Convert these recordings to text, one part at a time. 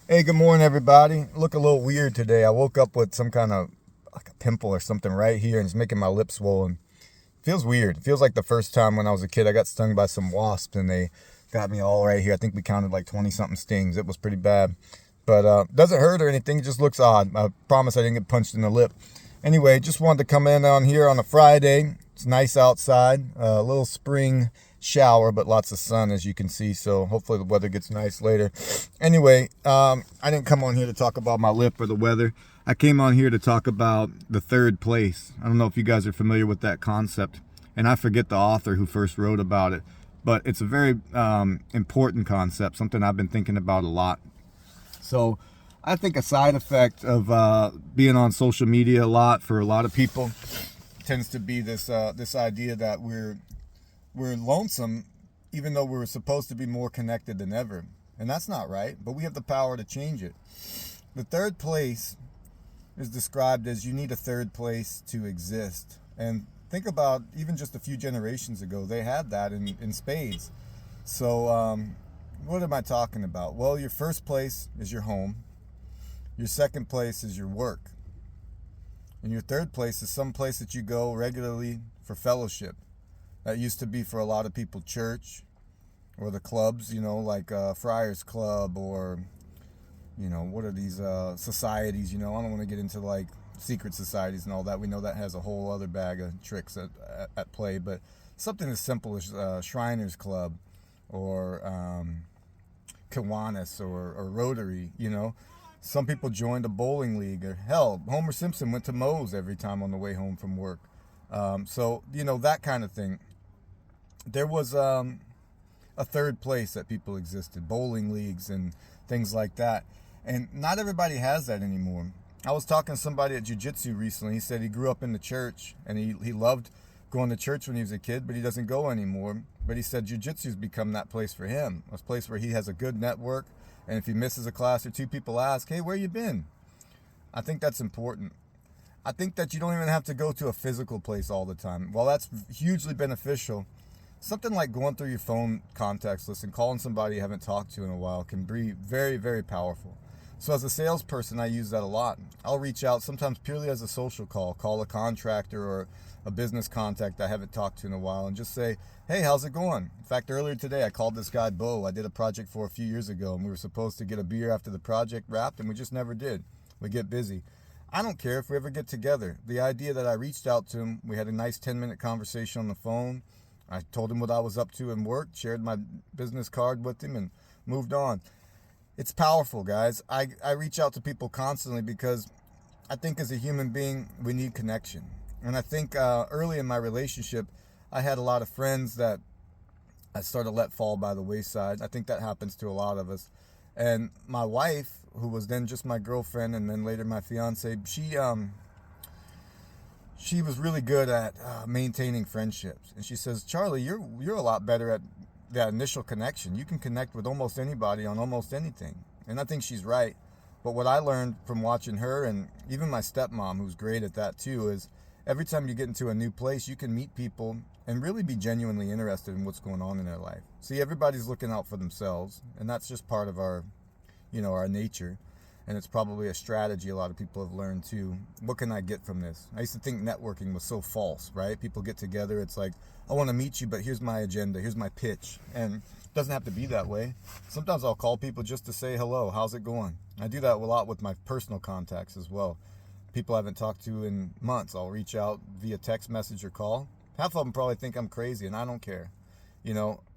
Hey, good morning, everybody. Look a little weird today. I woke up with some kind of like a pimple or something right here, and it's making my lips swollen. Feels weird. It feels like the first time when I was a kid, I got stung by some wasps, and they got me all right here. I think we counted like 20 something stings. It was pretty bad, but doesn't hurt or anything. It just looks odd. I promise I didn't get punched in the lip. Anyway, just wanted to come in on here on a Friday. It's nice outside, a little spring shower, but lots of sun as you can see. So hopefully the weather gets nice later. Anyway, I didn't come on here to talk about my lip or the weather. I came on here to talk about the third place. I don't know if you guys are familiar with that concept, and I forget the author who first wrote about it, but it's a very important concept, something I've been thinking about a lot. So I think a side effect of being on social media a lot for a lot of people tends to be this idea that we're lonesome, even though we're supposed to be more connected than ever. And that's not right, but we have the power to change it. The third place is described as you need a third place to exist. And think about even just a few generations ago, they had that in spades. So what am I talking about? Well, your first place is your home. Your second place is your work. And your third place is some place that you go regularly for fellowship. That used to be for a lot of people church or the clubs, like Friars Club or, what are these societies, I don't want to get into like secret societies and all that. We know that has a whole other bag of tricks at play, but something as simple as Shriners Club or Kiwanis or Rotary, Some people joined a bowling league, or hell, Homer Simpson went to Moe's every time on the way home from work. So, that kind of thing. There was a third place that people existed, bowling leagues and things like that. And not everybody has that anymore. I was talking to somebody at jiu-jitsu recently. He said he grew up in the church and he loved going to church when he was a kid, but he doesn't go anymore. But he said jiu-jitsu's become that place for him, a place where he has a good network. And if he misses a class or two, people ask, hey, where you been? I think that's important. I think that you don't even have to go to a physical place all the time. While that's hugely beneficial, something like going through your phone contacts list and calling somebody you haven't talked to in a while can be very, very powerful. So as a salesperson, I use that a lot. I'll reach out sometimes purely as a social call a contractor or a business contact I haven't talked to in a while and just say, hey, how's it going? In fact, earlier today, I called this guy Bo. I did a project for a few years ago, and we were supposed to get a beer after the project wrapped, and we just never did. We get busy. I don't care if we ever get together. The idea that I reached out to him, we had a nice 10-minute conversation on the phone. I told him what I was up to in work, shared my business card with him, and moved on. It's powerful, guys. I reach out to people constantly because I think as a human being, we need connection. And I think early in my relationship, I had a lot of friends that I started to let fall by the wayside. I think that happens to a lot of us. And my wife, who was then just my girlfriend and then later my fiance, she was really good at maintaining friendships. And she says, Charlie, you're a lot better at that initial connection. You can connect with almost anybody on almost anything. And I think she's right. But what I learned from watching her and even my stepmom, who's great at that too, is every time you get into a new place, you can meet people and really be genuinely interested in what's going on in their life. See, everybody's looking out for themselves, and that's just part of our nature. And it's probably a strategy a lot of people have learned too. What can I get from this? I used to think networking was so false, right? People get together, it's like, I want to meet you, but here's my agenda, here's my pitch. And it doesn't have to be that way. Sometimes I'll call people just to say hello, how's it going? I do that a lot with my personal contacts as well. People I haven't talked to in months, I'll reach out via text message or call. Half of them probably think I'm crazy, and I don't care.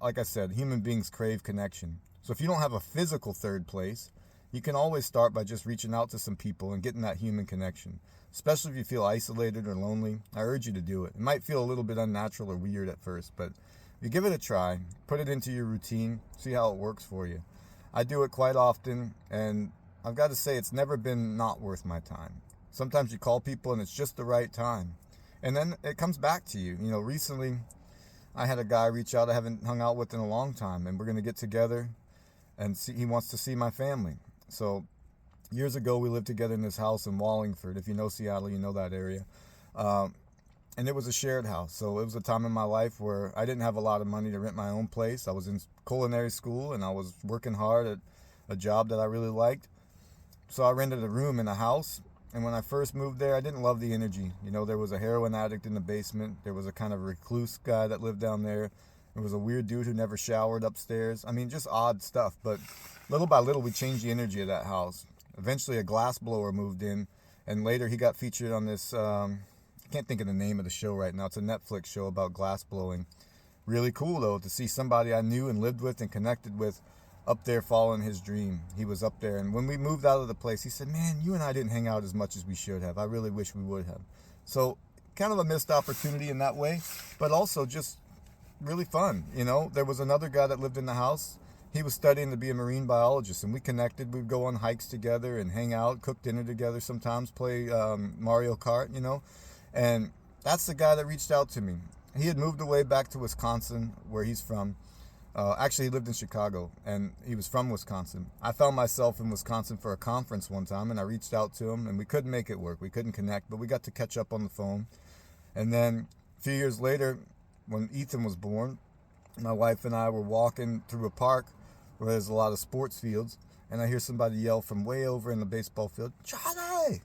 Like I said, human beings crave connection. So if you don't have a physical third place, you can always start by just reaching out to some people and getting that human connection. Especially if you feel isolated or lonely, I urge you to do it. It might feel a little bit unnatural or weird at first, but if you give it a try, put it into your routine, see how it works for you. I do it quite often, and I've got to say it's never been not worth my time. Sometimes you call people and it's just the right time. And then it comes back to you. Recently I had a guy reach out I haven't hung out with in a long time, and we're going to get together and he wants to see my family. So years ago, we lived together in this house in Wallingford. If you know Seattle, you know that area. And it was a shared house. So it was a time in my life where I didn't have a lot of money to rent my own place. I was in culinary school and I was working hard at a job that I really liked. so I rented a room in a house. And when I first moved there, I didn't love the energy. You know, there was a heroin addict in the basement. There was a kind of recluse guy that lived down there. There was a weird dude who never showered upstairs. I mean, just odd stuff. But little by little, we changed the energy of that house. Eventually, a glass blower moved in. And later, he got featured on this, I can't think of the name of the show right now. It's a Netflix show about glass blowing. Really cool, though, to see somebody I knew and lived with and connected with up there following his dream. He was up there. And when we moved out of the place, he said, man, you and I didn't hang out as much as we should have. I really wish we would have. So kind of a missed opportunity in that way, but also just really fun. You know, there was another guy that lived in the house. He was studying to be a marine biologist, and we connected. We'd go on hikes together and hang out, cook dinner together sometimes, play Mario Kart, you know. And that's the guy that reached out to me. He had moved away back to Wisconsin, where he's from. Actually, he lived in Chicago, and he was from Wisconsin. I found myself in Wisconsin for a conference one time, and I reached out to him, and we couldn't make it work. We couldn't connect, but we got to catch up on the phone. And then a few years later, when Ethan was born, my wife and I were walking through a park where there's a lot of sports fields, and I hear somebody yell from way over in the baseball field, "Charlie!"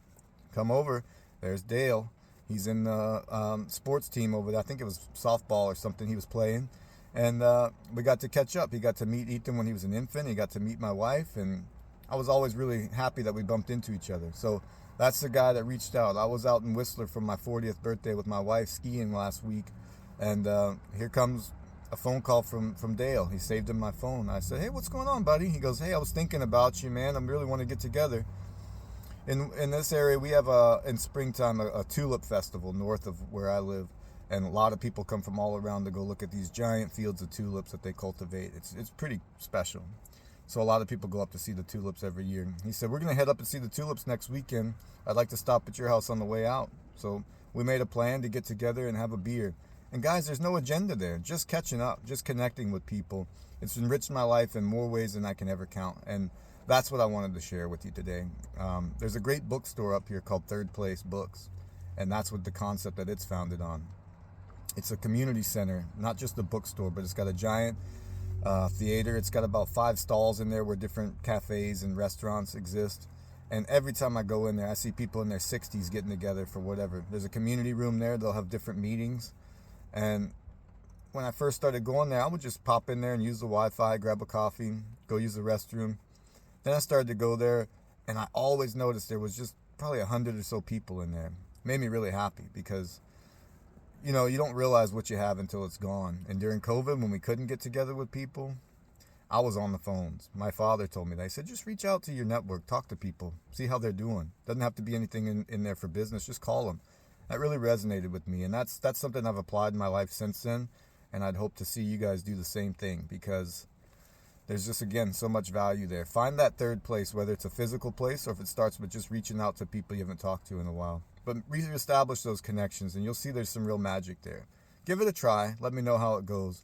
Come over. There's Dale. He's in the sports team over there. I think it was softball or something he was playing. And we got to catch up. He got to meet Ethan when he was an infant. He got to meet my wife. And I was always really happy that we bumped into each other. So that's the guy that reached out. I was out in Whistler for my 40th birthday with my wife skiing last week. And here comes a phone call from Dale. He saved in my phone. I said, hey, what's going on, buddy? He goes, hey, I was thinking about you, man. I really want to get together. In this area, we have in springtime a tulip festival north of where I live, and a lot of people come from all around to go look at these giant fields of tulips that they cultivate. It's pretty special. So a lot of people go up to see the tulips every year. He said, we're going to head up and see the tulips next weekend. I'd like to stop at your house on the way out. So we made a plan to get together and have a beer. And guys, there's no agenda there. Just catching up, just connecting with people. It's enriched my life in more ways than I can ever count. And that's what I wanted to share with you today. There's a great bookstore up here called Third Place Books, and that's what the concept that it's founded on. It's a community center, not just a bookstore, but it's got a giant theater. It's got about 5 stalls in there where different cafes and restaurants exist. And every time I go in there, I see people in their 60s getting together for whatever. There's a community room there. They'll have different meetings. And when I first started going there, I would just pop in there and use the Wi-Fi, grab a coffee, go use the restroom. Then I started to go there, and I always noticed there was just probably 100 or so people in there. It made me really happy because, you know, you don't realize what you have until it's gone. And during COVID, when we couldn't get together with people, I was on the phones. My father told me that. He said, just reach out to your network, talk to people, see how they're doing. Doesn't have to be anything in there for business, just call them. That really resonated with me, and that's something I've applied in my life since then, and I'd hope to see you guys do the same thing because there's just, again, so much value there. Find that third place, whether it's a physical place or if it starts with just reaching out to people you haven't talked to in a while. But reestablish those connections, and you'll see there's some real magic there. Give it a try. Let me know how it goes.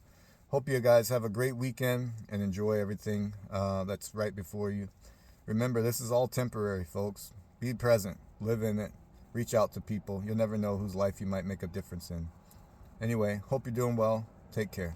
Hope you guys have a great weekend and enjoy everything that's right before you. Remember, this is all temporary, folks. Be present. Live in it. Reach out to people. You'll never know whose life you might make a difference in. Anyway, hope you're doing well. Take care.